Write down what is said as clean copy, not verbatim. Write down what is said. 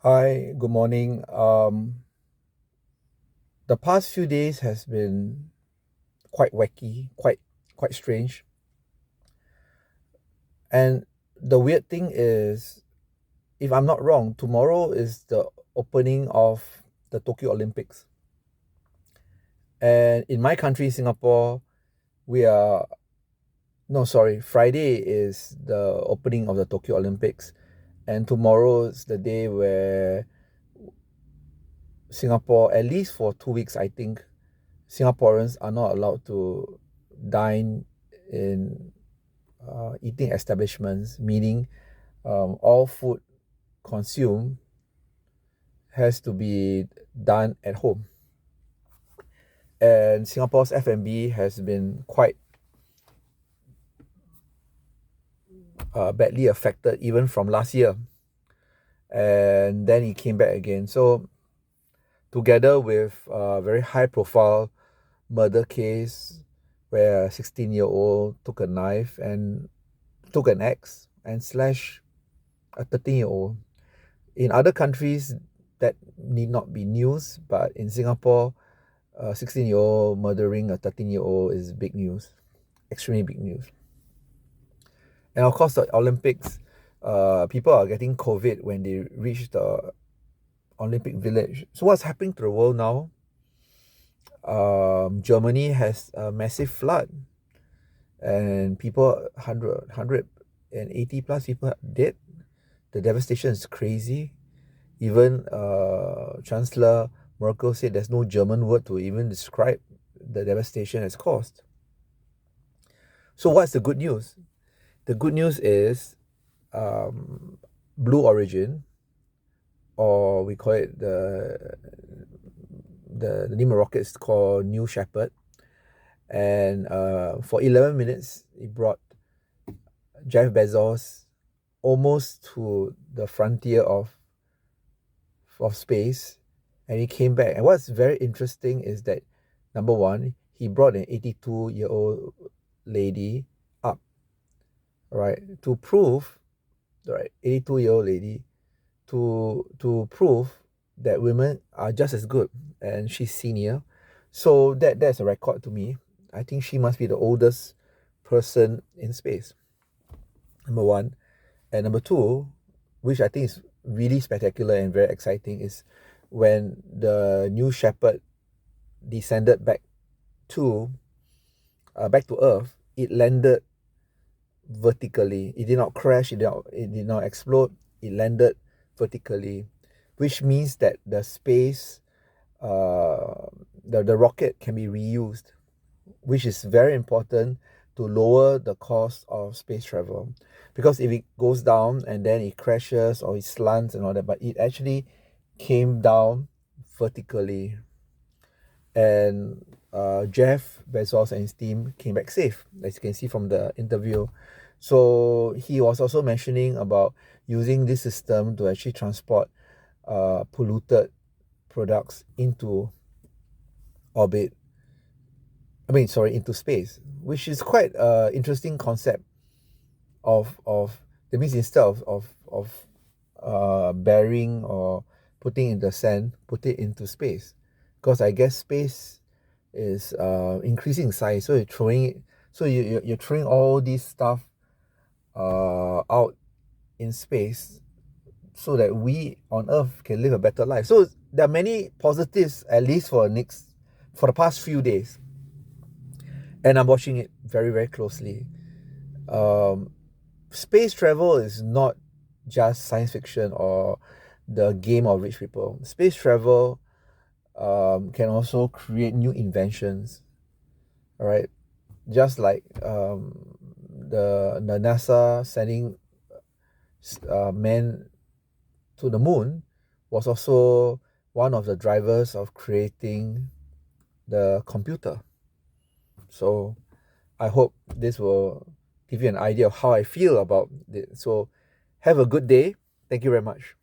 Hi, good morning. The past few days has been quite wacky, quite strange. And the weird thing is, if I'm not wrong, tomorrow is the opening of the Tokyo Olympics. And in my country, Singapore, we are no, sorry, Friday is the opening of the Tokyo Olympics, and tomorrow is the day where Singapore, at least for 2 weeks, I think, Singaporeans are not allowed to dine in eating establishments, meaning all food consumed has to be done at home. And Singapore's F&B has been quite badly affected even from last year. And then it came back again. So together with a very high profile murder case where a 16-year-old took a knife and took an axe and slashed a 13-year-old. In other countries, that need not be news, but in Singapore, a 16-year-old murdering a 13-year-old is big news, extremely big news. And of course, the Olympics, people are getting COVID when they reach the Olympic Village. So what's happening to the world now? Germany has a massive flood, and people 180 plus people are dead. The devastation is crazy. Even Chancellor Merkel said there's no German word to even describe the devastation it's caused. So what's the good news? The good news is Blue Origin, or we call it the name of rocket is called New Shepard, and for 11 minutes it brought Jeff Bezos almost to the frontier of space, and he came back. And what's very interesting is that, number one, he brought an 82-year-old lady up, right, to prove, right, 82-year-old lady to prove that women are just as good, and she's senior. So that's a record to me. I think she must be the oldest person in space, number one. And number two, which I think is really spectacular and very exciting, is when the New Shepard descended to back to Earth, it landed vertically. It did not crash. It did not explode. It landed vertically, which means that the space, the rocket can be reused, which is very important to lower the cost of space travel. Because if it goes down and then it crashes or it slants and all that, but it actually came down vertically, and Jeff Bezos and his team came back safe, as you can see from the interview. So he was also mentioning about using this system to actually transport polluted products into orbit. Into space, which is quite interesting concept of that means instead of burying or putting in the sand, put it into space, because I guess space is increasing size, so you're throwing it, so you're throwing all this stuff out in space so that we on Earth can live a better life. So there are many positives, at least for the past few days, and I'm watching it very, very closely. um, Space travel is not just science fiction or the game of rich people. Space travel can also create new inventions, all right? Just like the NASA sending men to the moon was also one of the drivers of creating the computer. So I hope this will give you an idea of how I feel about it. So have a good day. Thank you very much.